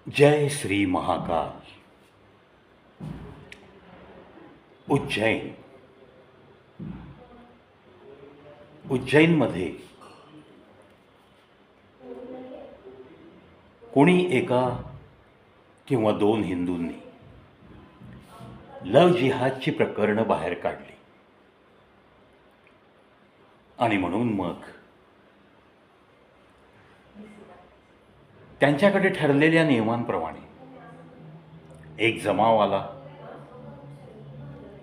जय श्री महाकाल. उज्जैन. उज्जैनमध्ये कोणी एका किंवा दोन हिंदूंनी लव जिहादची प्रकरणं बाहेर काढली आणि म्हणून मग त्यांच्याकडे ठरलेल्या नियमांप्रमाणे एक जमाव आला.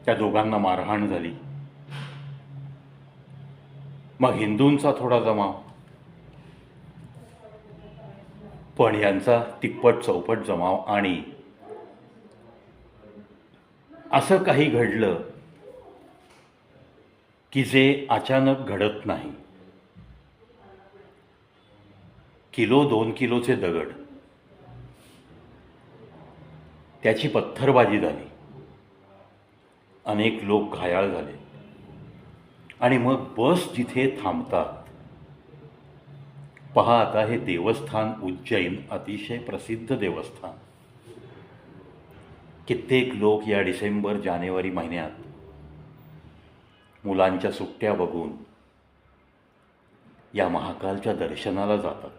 त्या दोघांना मारहाण झाली. मग हिंदूंचा थोडा जमाव, पण यांचा तिप्पट चौपट जमाव. आणि असं काही घडलं की जे अचानक घडत नाही. किलो 2 किलोचे दगड, त्याची पत्थरबाजी झाली. अनेक लोक घायाळ झाले. आणि मग बस जिथे थांबतात, पहा आता हे देवस्थान उज्जैन अतिशय प्रसिद्ध देवस्थान. कित्येक लोक या डिसेंबर जानेवारी महिन्यात मुलांच्या सुट्ट्या बघून या महाकालच्या दर्शनाला जातात.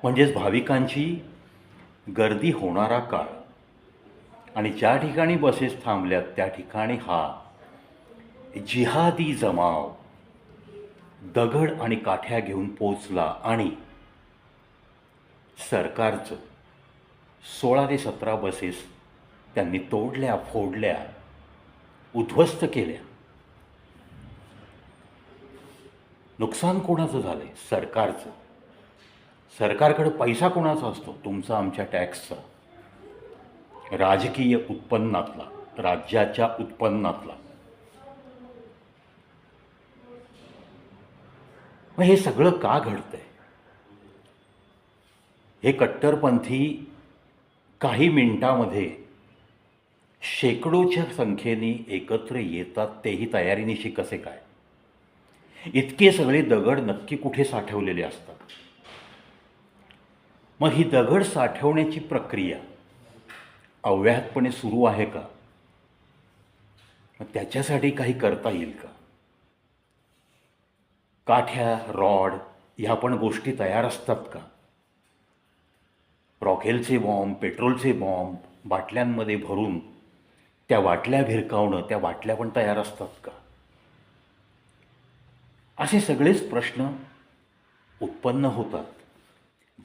म्हणजेच भाविकांची गर्दी होणारा काळ. आणि ज्या ठिकाणी बसेस थांबल्यात त्या ठिकाणी हा जिहादी जमाव दगड आणि काठ्या घेऊन पोचला आणि सरकारचं 16 ते 17 बसेस त्यांनी तोडल्या, फोडल्या, उद्ध्वस्त केल्या. नुकसान कोणाचं झालंय? सरकारचं. सरकारकडे पैसा कोणाचा असतो? तुमचा, आमच्या टॅक्सचा, राजकीय उत्पन्नातला, राज्याच्या उत्पन्नातला. मग हे सगळं का घडतंय? हे कट्टरपंथी काही मिनिटामध्ये शेकडोच्या संख्येने एकत्र येतात. तेही तयारीनिशी कसे काय? इतके सगळे दगड नक्की कुठे साठवलेले असतात? मग ही दगड साठवण्याची प्रक्रिया अव्याहतपणे सुरू आहे का? मग त्याच्यासाठी काही करता येईल का? काठ्या, रॉड ह्या पण गोष्टी तयार असतात का? रॉकेलचे बॉम्ब, पेट्रोलचे बॉम्ब बाटल्यांमध्ये भरून त्या बाटल्या भिरकावणं, त्या बाटल्या पण तयार असतात का? असे सगळेच प्रश्न उत्पन्न होतात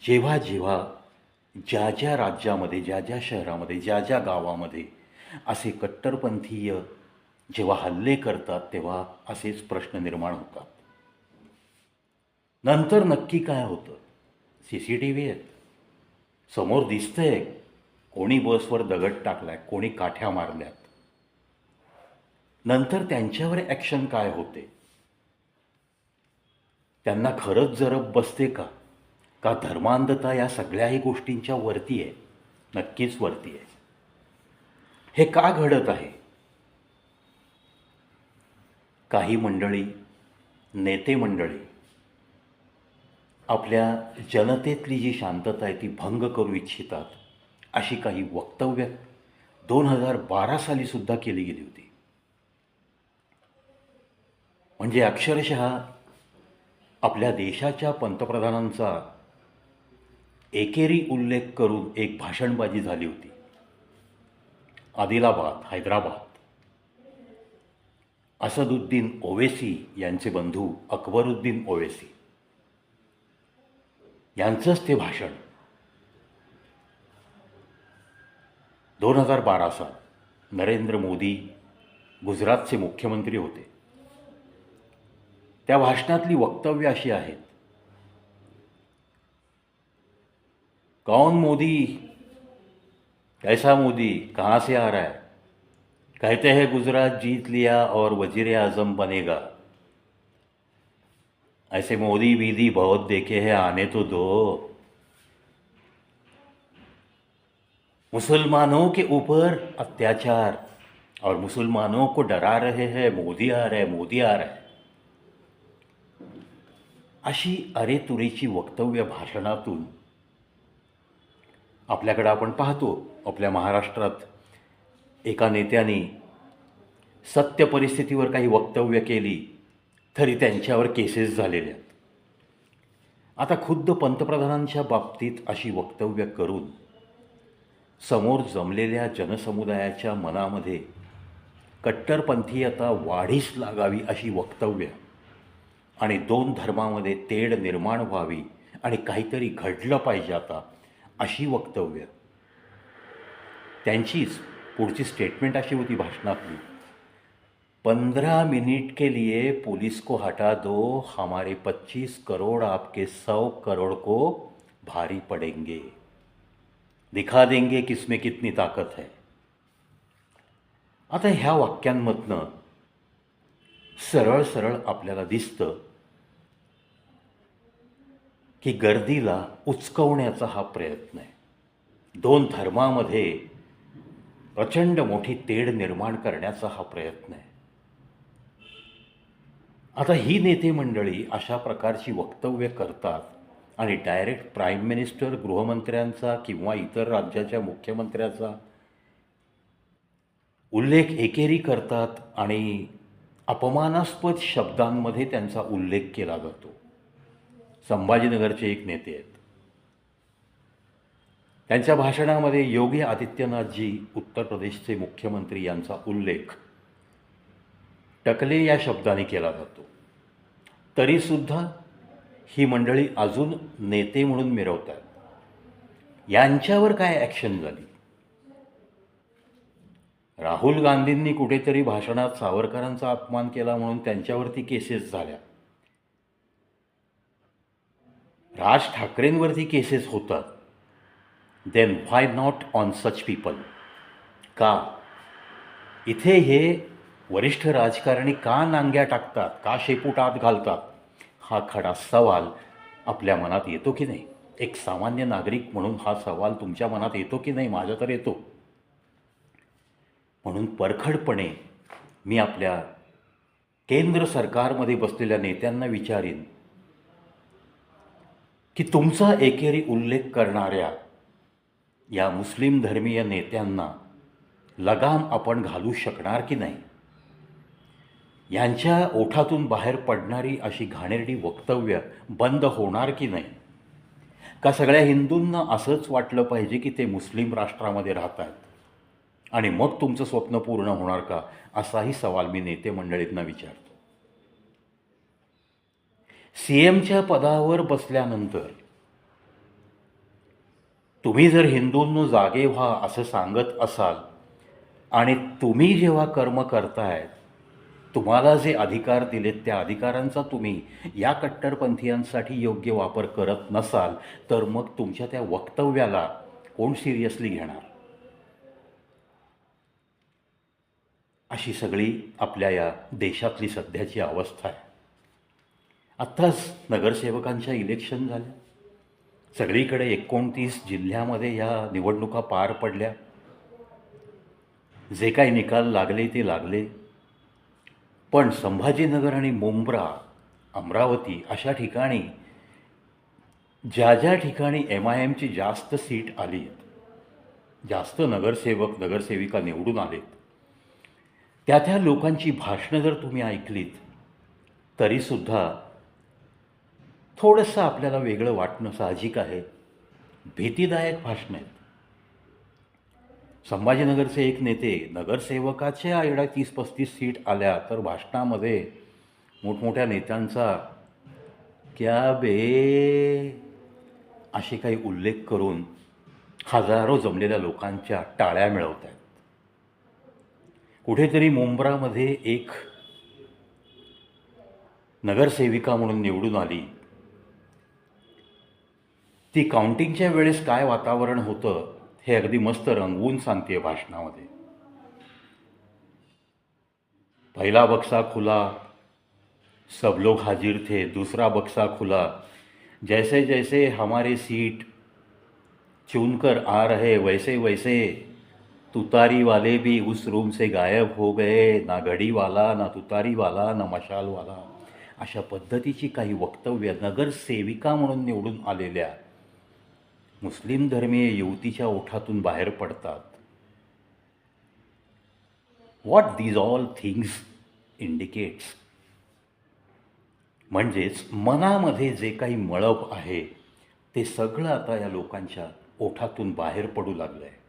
जेव्हा जेव्हा ज्या ज्या राज्यामध्ये, ज्या ज्या शहरामध्ये, ज्या ज्या गावामध्ये असे कट्टरपंथीय जेव्हा हल्ले करतात, तेव्हा असेच प्रश्न निर्माण होतात. नंतर नक्की काय होतं? CCTV आहेत, समोर दिसतंय कोणी बसवर दगड टाकलाय, कोणी काठ्या मारल्यात. नंतर त्यांच्यावर ॲक्शन काय होते? त्यांना खरंच जरब बसते का? का धर्मांधता या सगळ्याही गोष्टींच्या वरती आहे? नक्कीच वरती आहे. हे का घडत आहे? काही मंडळी, नेते मंडळी आपल्या जनतेतली जी शांतता आहे ती भंग करू इच्छितात, अशी काही वक्तव्य 2012 साली सुद्धा केली गेली होती. म्हणजे अक्षरशः आपल्या देशाच्या पंतप्रधानांचा एकेरी उल्लेख करून एक भाषणबाजी झाली होती. आदिलाबाद, हैदराबाद. असदुद्दीन ओवेसी यांचे बंधू अकबरुद्दीन ओवेसी यांचंच ते भाषण. 2012 साल. नरेंद्र मोदी गुजरातचे मुख्यमंत्री होते. त्या भाषणातली वक्तव्य अशी आहेत: कौन मोदी, कैसा मोदी, कहाँ से आ रहा है? कहते हैं गुजरात जीत लिया और वजीर आजम बनेगा. ऐसे मोदी बीदी बहुत देखे हैं, आने तो दो. मुसलमानों के ऊपर अत्याचार और मुसलमानों को डरा रहे हैं, मोदी आ रहा है, मोदी आ रहा है. अशी अरेतुरीची वक्तव्य भाषणातून आपल्याकडं आपण पाहतो, आपल्या महाराष्ट्रात एका नेत्याने सत्य परिस्थितीवर काही वक्तव्य केली तरी त्यांच्यावर केसेस झालेल्या आहेत. आता खुद्द पंतप्रधानांच्या बाबतीत अशी वक्तव्य करून समोर जमलेल्या जनसमुदायाच्या मनामध्ये कट्टरपंथीयता वाढीस लागावी अशी वक्तव्य आणि दोन धर्मामध्ये तेढ निर्माण व्हावी आणि काहीतरी घडलं पाहिजे आता अशी वक्तव्य. त्यांचीच पुढची स्टेटमेंट अशी होती भाषणातली, 15 मिनट के लिए पुलिस को हटा दो, हमारे 25 करोड़ आपके 100 करोड़ को भारी पड़ेंगे, दिखा देंगे किसमें कितनी ताकत है. आता ह्या वाक्यांमधनं सरळ सरळ आपल्याला दिसतं की गर्दीला उचकवण्याचा हा प्रयत्न आहे. दोन धर्मामध्ये प्रचंड मोठी तेढ निर्माण करण्याचा हा प्रयत्न आहे. आता ही नेते मंडळी अशा प्रकारची वक्तव्य करतात आणि डायरेक्ट प्राईम मिनिस्टर, गृहमंत्र्यांचा किंवा इतर राज्याच्या मुख्यमंत्र्याचा उल्लेख एकेरी करतात आणि अपमानास्पद शब्दांमध्ये त्यांचा उल्लेख केला जातो. संभाजीनगरचे एक नेते आहेत. त्यांच्या भाषणामध्ये योगी आदित्यनाथजी, उत्तर प्रदेशचे मुख्यमंत्री, यांचा उल्लेख टकले या शब्दाने केला जातो. तरीसुद्धा ही मंडळी अजून नेते म्हणून मिरवतात. यांच्यावर काय ॲक्शन झाली? राहुल गांधींनी कुठेतरी भाषणात सावरकरांचा अपमान केला म्हणून त्यांच्यावरती केसेस झाल्या. राज ठाकरेंवरती केसेस होतात. Then why not on such people? का इथे हे वरिष्ठ राजकारणी का नांग्या टाकतात, का शेपूट आत घालतात, हा खडा सवाल आपल्या मनात येतो की नाही? एक सामान्य नागरिक म्हणून हा सवाल तुमच्या मनात येतो की नाही? माझ्या तर येतो. म्हणून परखडपणे मी आपल्या केंद्र सरकारमध्ये बसलेल्या नेत्यांना विचारीन की तुमचा एकेरी उल्लेख करणाऱ्या या मुस्लिम धर्मीय नेत्यांना लगाम आपण घालू शकणार की नाही? यांच्या ओठातून बाहेर पडणारी अशी घाणेरडी वक्तव्य बंद होणार की नाही? का सगळ्या हिंदूंना असंच वाटलं पाहिजे की ते मुस्लिम राष्ट्रामध्ये राहत आहेत आणि मग तुमचं स्वप्न पूर्ण होणार का? असाही सवाल मी नेते मंडळींना विचारतो. CMच्या पदावर बसल्यानंतर तुम्ही जर हिंदूंनो जागे व्हा असं सांगत असाल आणि तुम्ही जेव्हा कर्म करताय, तुम्हाला जे अधिकार दिलेत त्या अधिकारांचा तुम्ही या कट्टरपंथीयांसाठी योग्य वापर करत नसाल, तर मग तुमच्या त्या वक्तव्याला कोण सिरियसली घेणार? अशी सगळी आपल्या या देशातली सध्याची अवस्था आहे. आत्ताच नगरसेवकांच्या इलेक्शन झाल्या. सगळीकडे 29 जिल्ह्यामध्ये या निवडणुका पार पडल्या. जे काही निकाल लागले ते लागले. पण संभाजीनगर आणि मुंब्रा, अमरावती अशा ठिकाणी ज्या ज्या ठिकाणी MIMची जास्त सीट आली आहेत, जास्त नगरसेवक नगरसेविका निवडून आलेत, त्या लोकांची भाषणं जर तुम्ही ऐकलीत तरीसुद्धा थोडंसं आपल्याला वेगळं वाटणं साहजिक आहे. भीतीदायक भाषणं आहेत. संभाजीनगरचे एक नेते, नगरसेवकाच्या एवढ्या 30-35 सीट आल्या तर भाषणामध्ये मोठमोठ्या नेत्यांचा क्या बे असे काही उल्लेख करून हजारो जमलेल्या लोकांच्या टाळ्या मिळवत आहेत. कुठेतरी मुंब्रामध्ये एक नगरसेविका म्हणून निवडून आली. ती काउंटिंगच्या वेळेस काय वातावरण होतं हे अगदी मस्त रंगवून सांगते भाषणामध्ये. पहला बक्सा खुला, सब लोग हाजिर थे. दूसरा बक्सा खुला, जैसे जैसे हमारे सीट चुनकर आ रहे वैसे वैसे तुतारी वाले भी उस रूम से गायब हो गए. ना घडी वाला, ना तुतारी वाला, ना मशाल वाला. अशा पद्धतीची काही वक्तव्य नगरसेविका म्हणून निवडून आलेल्या मुस्लिम धर्मीय युवतीच्या ओठातून बाहेर पडतात. What these all things indicates, म्हणजेच मनामध्ये जे काही मळप आहे ते सगळं आता या लोकांच्या ओठातून बाहेर पडू लागलं आहे.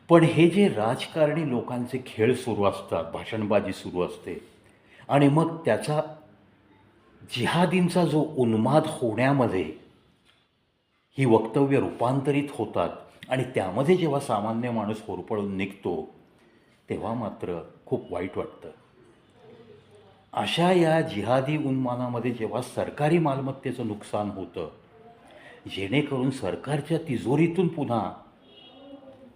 पण हे जे राजकारणी लोकांचे खेळ सुरू असतात, भाषणबाजी सुरू असते आणि मग त्याचा जिहादींचा जो उन्माद होण्यामध्ये ही वक्तव्य रूपांतरित होतात आणि त्यामध्ये जेव्हा सामान्य माणूस होरपळून निघतो तेव्हा मात्र खूप वाईट वाटतं. अशा या जिहादी उन्मानामध्ये जेव्हा सरकारी मालमत्तेचं नुकसान होतं, जेणेकरून सरकारच्या तिजोरीतून पुन्हा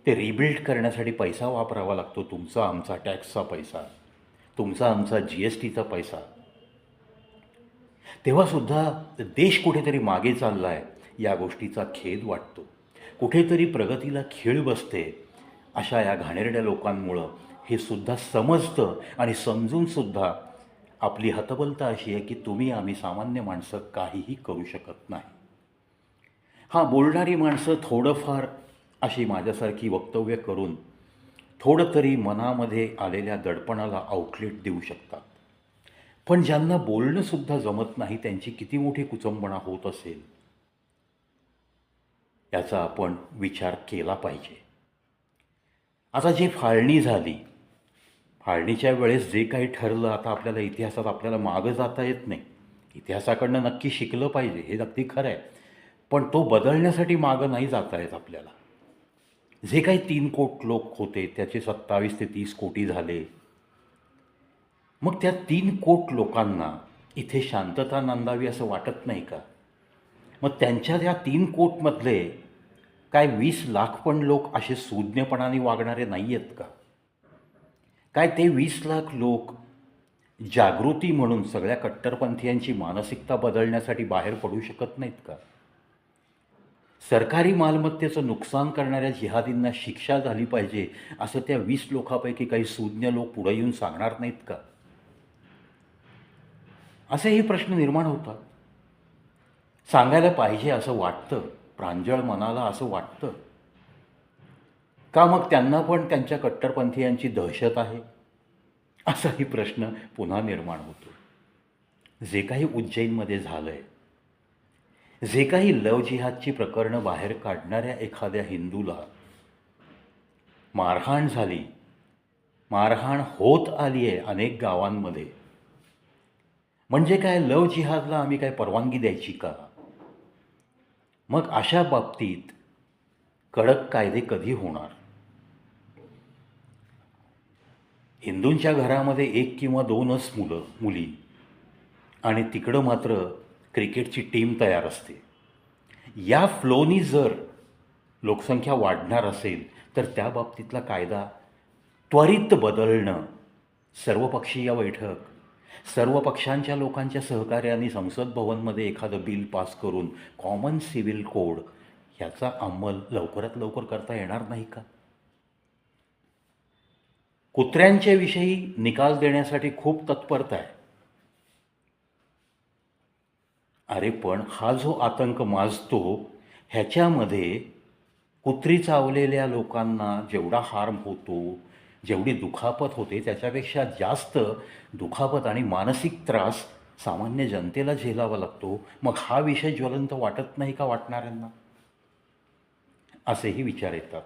ते रिबिल्ड करण्यासाठी पैसा वापरावा लागतो, तुमचा आमचा टॅक्सचा पैसा, तुमचा आमचा GSTचा पैसा, तेव्हासुद्धा देश कुठेतरी मागे चालला आहे या गोष्टीचा खेद वाटतो. कुठेतरी प्रगतीला खीळ बसते. अशा या घाणेरड्या लोकांमुळं हे सुद्धा समजतं आणि समजूनसुद्धा आपली हतबलता अशी आहे की तुम्ही आम्ही सामान्य माणसं काहीही करू शकत नाही. हां, बोलणारी माणसं थोडंफार अशी माझ्यासारखी वक्तव्य करून थोडं तरी मनामध्ये आलेल्या दडपणाला आउटलेट देऊ शकतात. पण ज्यांना बोलणंसुद्धा जमत नाही त्यांची किती मोठी कुचंबणा होत असेल याचा आपण विचार केला पाहिजे. आता जे फाळणी झाली, फाळणीच्या वेळेस जे काही ठरलं, आता आपल्याला इतिहासात आपल्याला मागं जाता येत नाही. इतिहासाकडनं नक्की शिकलं पाहिजे, हे नक्की खरं आहे. पण तो बदलण्यासाठी मागं नाही जाता येत आपल्याला. जे काही 3 कोटी लोक होते त्याचे 27 ते 30 कोटी झाले. मग त्या 3 कोटी लोकांना इथे शांतता नांदावी असं वाटत नाही का? मग त्यांच्या त्या 3 कोटीमधले काय 20 लाख पण लोक असे सूज्ञपणाने वागणारे नाही आहेत का? काय ते 20 लाख लोक जागृती म्हणून सगळ्या कट्टरपंथीयांची मानसिकता बदलण्यासाठी बाहेर पडू शकत नाहीत का? सरकारी मालमत्तेचं नुकसान करणाऱ्या जिहादींना शिक्षा झाली पाहिजे असं त्या 20 लोकांपैकी काही सूज्ञ लोक पुढे येऊन सांगणार नाहीत का? असेही प्रश्न निर्माण होतात. सांगायला पाहिजे असं वाटतं, प्रांजळ मनाला असं वाटतं का? मग त्यांना पण त्यांच्या कट्टरपंथीयांची दहशत आहे असाही प्रश्न पुन्हा निर्माण होतो. जे काही उज्जैनमध्ये झालं आहे, जे काही लव जिहादची प्रकरणं बाहेर काढणाऱ्या एखाद्या हिंदूला मारहाण झाली, मारहाण होत आली आहे अनेक गावांमध्ये, म्हणजे काय लव जिहादला आम्ही काय परवानगी द्यायची का? मग अशा बाबतीत कडक कायदे कधी होणार? हिंदूंच्या घरामध्ये 1 किंवा 2च मुली आणि तिकडं मात्र क्रिकेटची टीम तयार असते. या फ्लोनी जर लोकसंख्या वाढणार असेल तर त्या बाबतीतला कायदा त्वरित बदलणं, सर्वपक्षीय बैठक, सर्व पक्षांच्या लोकांच्या सहकार्याने संसद भवनमध्ये एखादं बिल पास करून कॉमन सिव्हिल कोड ह्याचा अंमल लवकरात लवकर करता येणार नाही का? कुत्र्यांच्या विषयी निकाल देण्यासाठी खूप तत्परता आहे. अरे पण हा जो आतंक माजतो ह्याच्यामध्ये कुत्री चावलेल्या लोकांना जेवढा हार्म होतो, जेवढी दुखापत होते त्याच्यापेक्षा जास्त दुखापत आणि मानसिक त्रास सामान्य जनतेला झेलावा लागतो. मग हा विषय ज्वलंत वाटत नाही का वाटणाऱ्यांना? असेही विचार येतात.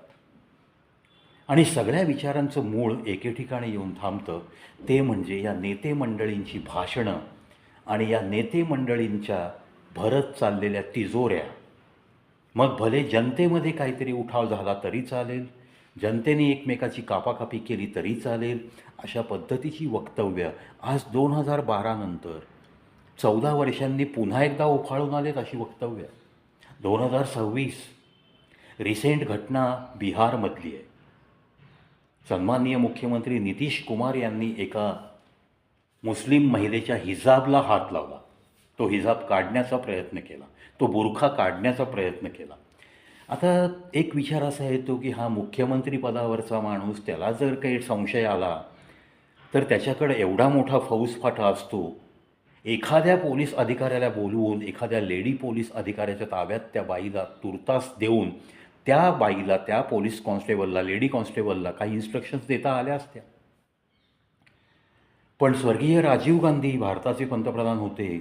आणि सगळ्या विचारांचं मूळ एके ठिकाणी येऊन थांबतं, ते म्हणजे या नेते मंडळींची भाषणं आणि या नेते मंडळींच्या भरत चाललेल्या तिजोऱ्या. मग भले जनतेमध्ये काहीतरी उठाव झाला तरी चालेल, जनतेने एकमेकाची कापाकापी केली तरी चालेल, अशा पद्धतीची वक्तव्य आज 2012 नंतर 14 वर्षांनी पुन्हा एकदा उफाळून आलेत. अशी वक्तव्य 2026 रिसेंट घटना बिहारमधली आहे. सन्माननीय मुख्यमंत्री नितीश कुमार यांनी एका मुस्लिम महिलेच्या हिजाबला हात लावला, तो हिजाब काढण्याचा प्रयत्न केला, तो बुरखा काढण्याचा प्रयत्न केला. आता एक विचार असा येतो की हा मुख्यमंत्री पदावरचा माणूस, त्याला जर काही संशय आला तर त्याच्याकडे एवढा मोठा फौजफाटा असतो, एखाद्या पोलीस अधिकाऱ्याला बोलवून एखाद्या लेडी पोलीस अधिकाऱ्याच्या ताब्यात त्या बाईला तुर्तास देऊन त्या बाईला, त्या पोलीस कॉन्स्टेबलला, लेडी कॉन्स्टेबलला काही इन्स्ट्रक्शन्स देता आल्या असत्या. पण स्वर्गीय राजीव गांधी भारताचे पंतप्रधान होते.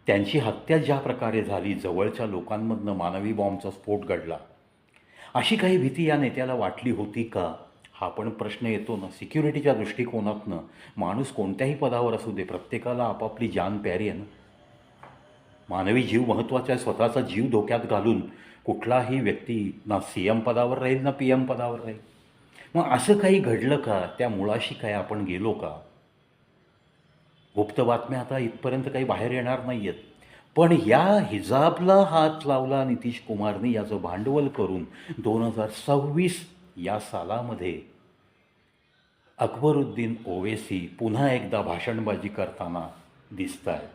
त्यांची हत्या ज्या प्रकारे झाली, जवळच्या लोकांमधनं मानवी बॉम्बचा स्फोट घडला, अशी काही भीती या नेत्याला वाटली होती का? हा पण प्रश्न येतो ना. सिक्युरिटीच्या दृष्टिकोनातनं माणूस कोणत्याही पदावर असू दे, प्रत्येकाला आपापली जान प्यारी आहे ना. मानवी जीव महत्त्वाचा आहे. स्वतःचा जीव धोक्यात घालून कुठलाही व्यक्ती ना CM पदावर राहील ना PM पदावर राहील. मग असं काही घडलं का? त्या मुळाशी काय आपण गेलो का? गुप्त बातम्या आता इथपर्यंत काही बाहेर येणार नाही आहेत. पण या हिजाबला हात लावला नितीश कुमारने याचं भांडवल करून 2026 या सालामध्ये अकबरुद्दीन ओवैसी पुन्हा एकदा भाषणबाजी करताना दिसत आहेत.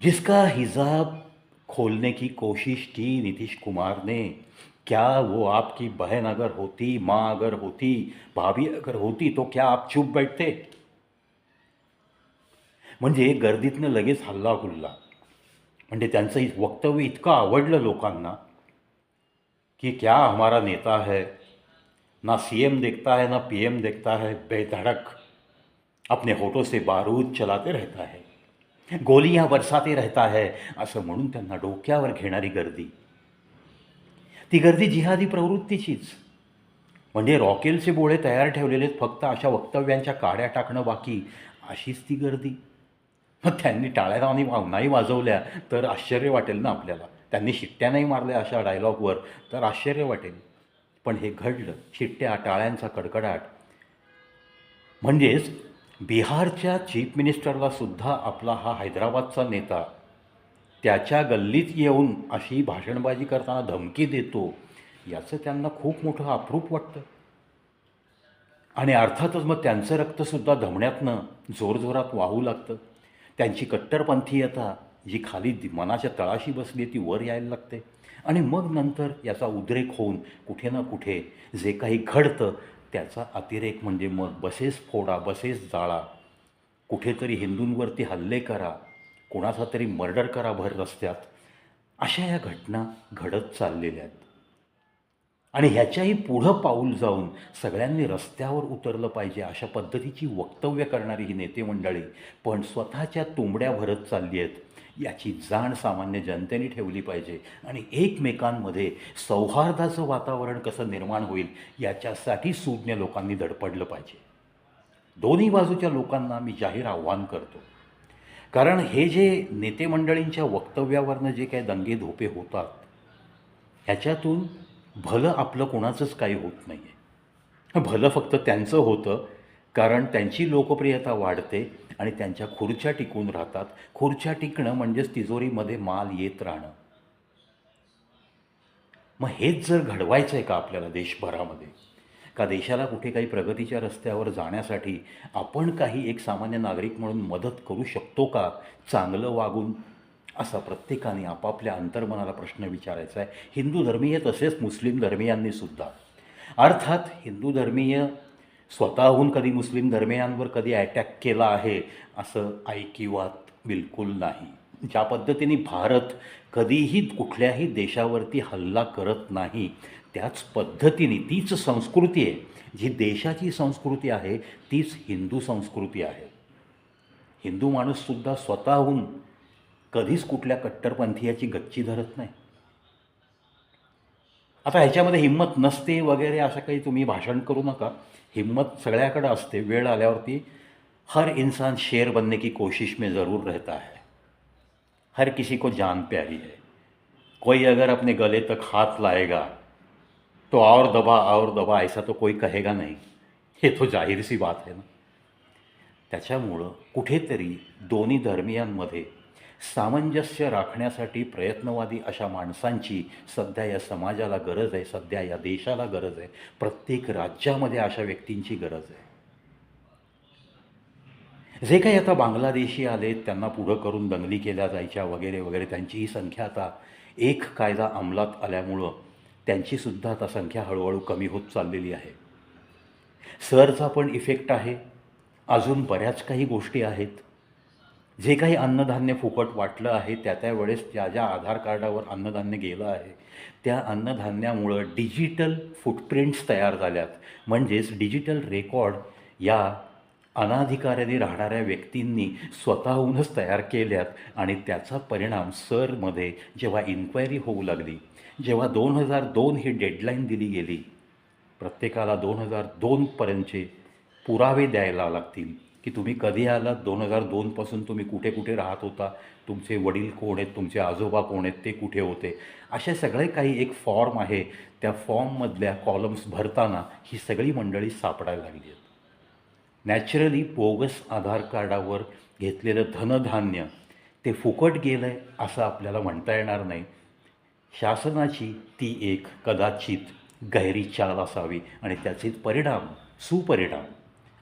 जिसका हिजाब खोलने की कोशिश की नीतीश कुमार ने, क्या वो आपकी बहन अगर होती, माँ अगर होती, भाभी अगर होती, तो क्या आप चुप बैठते? म्हणजे गर्दीतनं लगेच हल्लागुल्ला. म्हणजे त्यांचं वक्तव्य इतकं आवडलं लोकांना कि क्या हमारा नेता है, ना CM देखता है ना PM देखता है, बेधड़क अपने होठों से बारूद चलाते रहता है, गोलियां बरसाते रहता है, असं म्हणून त्यांना डोक्यावर घेणारी गर्दी. ती गर्दी जिहादी प्रवृत्तीचीच. म्हणजे रॉकेलचे बोळे तयार ठेवलेले फक्त अशा वक्तव्यांच्या काड्या टाकणं बाकी, अशीच ती गर्दी. मग त्यांनी टाळ्या नाही वाजवल्या तर आश्चर्य वाटेल ना आपल्याला. त्यांनी शिट्ट्या नाही मारल्या अशा डायलॉगवर तर आश्चर्य वाटेल. पण हे घडलं. शिट्ट्या, टाळ्यांचा कडकडाट. म्हणजेच बिहारच्या चीफ मिनिस्टरला सुद्धा आपला हा हैदराबादचा नेता त्याच्या गल्लीत येऊन अशी भाषणबाजी करताना धमकी देतो, याचं त्यांना खूप मोठं अप्रूप वाटतं. आणि अर्थातच मग त्यांचं रक्तसुद्धा धमण्यातनं जोरजोरात वाहू लागतं. त्यांची कट्टरपंथीयता जी खाली मनाच्या तळाशी बसली ती वर यायला लागते. आणि मग नंतर याचा उद्रेक होऊन कुठे ना कुठे जे काही घडतं त्याचा अतिरेक म्हणजे मग बसेस फोडा, बसेस जाळा, कुठेतरी हिंदूंवरती हल्ले करा, कोणाचा तरी मर्डर करा भर रस्त्यात, अशा या घटना घडत चाललेल्या आहेत. आणि ह्याच्याही पुढं पाऊल जाऊन सगळ्यांनी रस्त्यावर उतरलं पाहिजे अशा पद्धतीची वक्तव्य करणारी ही नेते मंडळी पण स्वतःच्या तुंबड्या भरत चालली आहेत. याची जाण सामान्य जनतेने ठेवली पाहिजे आणि एकमेकांमध्ये सौहार्दाचं वातावरण कसं निर्माण होईल याच्यासाठी सुज्ञ लोकांनी धडपडलं पाहिजे. दोन्ही बाजूच्या लोकांना मी जाहीर आव्हान करतो. कारण हे जे नेते मंडळींच्या वक्तव्यावरनं जे काही दंगे धोपे होतात ह्याच्यातून भलं आपलं कोणाचंच काही होत नाही आहे. भलं फक्त त्यांचं होतं कारण त्यांची लोकप्रियता वाढते आणि त्यांच्या खुर्च्या टिकून राहतात. खुर्च्या टिकणं म्हणजेच तिजोरीमध्ये माल येत राहणं. मग हेच जर घडवायचं आहे का आपल्याला देशभरामध्ये, का देशाला कुठे काही प्रगतीच्या रस्त्यावर जाण्यासाठी आपण काही एक सामान्य नागरिक म्हणून मदत करू शकतो का चांगलं वागून, असा प्रत्येकाने आपापल्या अंतर्मनाला प्रश्न विचारायचा आहे. हिंदू धर्मीय तसेच मुस्लिम धर्मीयांनीसुद्धा. अर्थात हिंदू धर्मीय स्वतःहून कधी मुस्लिम धर्मीयांवर कधी अटॅक केला आहे असं ऐकिवात बिलकुल नाही. ज्या पद्धतीने भारत कधीही कुठल्याही देशावरती हल्ला करत नाही त्याच पद्धतीने तीच संस्कृती आहे, जी देशाची संस्कृती आहे तीच हिंदू संस्कृती आहे. हिंदू माणूससुद्धा स्वतःहून कधीच कुठल्या कट्टरपंथीयाची गच्ची धरत नाही. आता ह्याच्यामध्ये हिंमत नसते वगैरे असं काही तुम्ही भाषण करू नका. हिम्मत सगळ्याकडे असते. वेळ आल्यावरती हर इंसान शेर बनने की कोशिश में ज़रूर रहता है. हर किसी को जान प्यारी है. कोई अगर अपने गले तक हाथ लाएगा तो और दबा ऐसा तो कोई कहेगा नहीं. हे तो जाहीर सी बात है ना. त्याच्यामुळं कुठेतरी दोन्ही धर्मियांमध्ये सामंजस्य राखण्यासाठी प्रयत्नवादी अशा माणसांची सध्या या समाजाला गरज आहे, सध्या या देशाला गरज आहे, प्रत्येक राज्यामध्ये अशा व्यक्तींची गरज आहे. जे काही आता बांगलादेशी आले त्यांना पुढं करून दंगली केल्या जायच्या वगैरे वगैरे, त्यांची ही संख्या आता एक कायदा अंमलात आल्यामुळं त्यांचीसुद्धा आता संख्या हळूहळू कमी होत चाललेली आहे. सरचा पण इफेक्ट आहे अजून बऱ्याच काही गोष्टी आहेत. जे काही अन्नधान्य फुकट वाटलं आहे त्या वेळेस ज्या ज्या आधार कार्डावर अन्नधान्य गेलं आहे त्या अन्नधान्यामुळं डिजिटल फुटप्रिंट्स तयार झाल्यात. म्हणजेच डिजिटल रेकॉर्ड या अनाधिकाराने राहणाऱ्या व्यक्तींनी स्वतःहूनच तयार केल्यात आणि त्याचा परिणाम सरमध्ये जेव्हा इन्क्वायरी होऊ लागली, जेव्हा 2002 ही डेडलाईन दिली गेली, प्रत्येकाला 2002पर्यंतचे पुरावे द्यायला लागतील की तुम्ही कधी आलात, 2002पासून तुम्ही कुठे कुठे राहत होता, तुमचे वडील कोण आहेत, तुमचे आजोबा कोण आहेत, ते कुठे होते, असे सगळे काही एक फॉर्म आहे. त्या फॉर्ममधल्या कॉलम्स भरताना ही सगळी मंडळी सापडायला लागली आहेत. नॅचरली बोगस आधार कार्डावर घेतलेलं धनधान्य ते फुकट गेलं आहे असं आपल्याला म्हणता येणार नाही. शासनाची ती एक कदाचित गैरी चाल असावी आणि त्याचे सुपरिणाम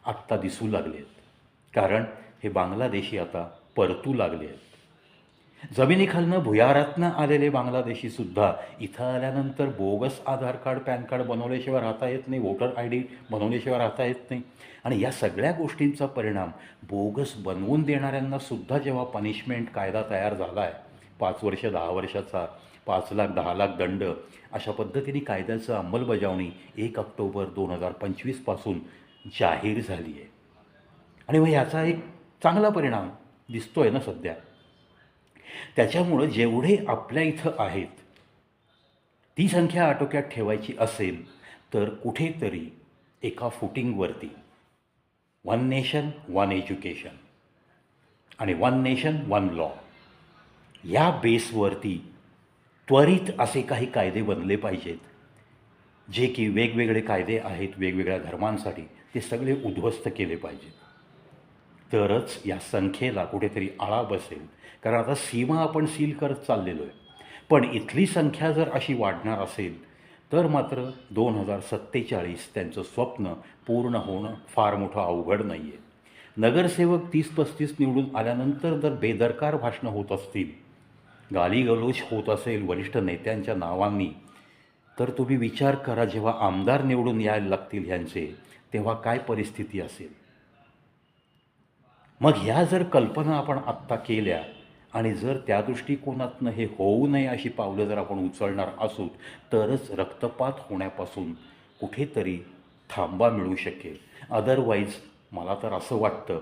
आत्ता दिसू लागले आहेत. कारण हे बांगलादेशी आता परतू लागले आहेत. जमिनीखालनं भुयारातनं आलेले बांगलादेशीसुद्धा इथं आल्यानंतर बोगस आधार कार्ड, पॅन कार्ड बनवल्याशिवाय राहता येत नाही, वोटर ID बनवल्याशिवाय राहता येत नाही. आणि या सगळ्या गोष्टींचा परिणाम बोगस बनवून देणाऱ्यांनासुद्धा जेव्हा पनिशमेंट कायदा तयार झाला आहे, 5 वर्ष 10 वर्षाचा, 5 लाख 10 लाख दंड, अशा पद्धतीने कायद्याचं अंमलबजावणी 1 ऑक्टोबर 2025पासून जाहीर झाली आहे. आणि मग याचा एक चांगला परिणाम दिसतो आहे ना सध्या. त्याच्यामुळं जेवढे आपल्या इथं आहेत ती संख्या आटोक्यात ठेवायची असेल तर कुठेतरी एका फुटिंगवरती 1 नेशन 1 एज्युकेशन आणि 1 नेशन 1 लॉ या बेसवरती त्वरित असे काही कायदे बनले पाहिजेत, जे की वेगवेगळे कायदे आहेत वेगवेगळ्या धर्मांसाठी, ते सगळे उद्ध्वस्त केले पाहिजेत. तरच या संख्येला कुठेतरी आळा बसेल. कारण आता सीमा आपण सील करत चाललेलो आहे, पण इथली संख्या जर अशी वाढणार असेल तर मात्र 2047 त्यांचं स्वप्न पूर्ण होणं फार मोठं अवघड नाही आहे. नगरसेवक 30-35 निवडून आल्यानंतर जर बेदरकार भाषणं होत असतील, गालीगलोच होत असेल वरिष्ठ नेत्यांच्या नावांनी, तर तुम्ही विचार करा जेव्हा आमदार निवडून यायला लागतील ह्यांचे, तेव्हा काय परिस्थिती असेल. मग ह्या जर कल्पना आपण आत्ता केल्या आणि जर त्या दृष्टिकोनातनं हे होऊ नये अशी पावलं जर आपण उचलणार असू तरच रक्तपात होण्यापासून कुठेतरी थांबा मिळू शकेल. अदरवाईज मला तर असं वाटतं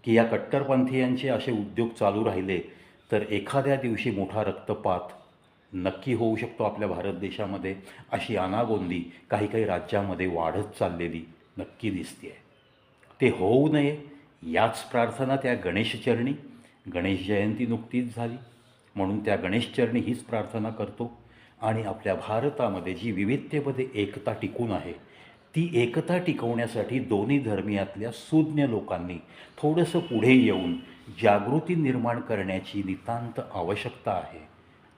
की या कट्टरपंथीयांचे असे उद्योग चालू राहिले तर एखाद्या दिवशी मोठा रक्तपात नक्की होऊ शकतो आपल्या भारत देशामध्ये. अशी अनागोंदी काही काही राज्यामध्ये वाढत चाललेली नक्की दिसते आहे. ते होऊ नये याच प्रार्थना त्या गणेशचरणी, गणेश जयंती नुकतीच झाली म्हणून त्या गणेशचरणी हीच प्रार्थना करतो. आणि आपल्या भारतामध्ये जी विविधतेमध्ये एकता टिकून आहे ती एकता टिकवण्यासाठी दोन्ही धर्मियातल्या सुज्ञ लोकांनी थोडंसं पुढे येऊन जागृती निर्माण करण्याची नितांत आवश्यकता आहे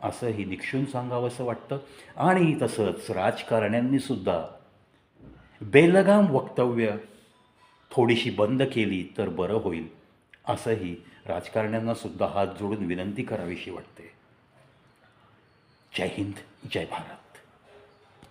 असंही निक्षून सांगावंसं वाटतं. आणि तसंच राजकारण्यांनीसुद्धा बेलगाम वक्तव्य थोडीशी बंद केली तर बरं होईल असंही राजकारण्यांनासुद्धा हात जोडून विनंती करावीशी वाटते. जय हिंद, जय भारत.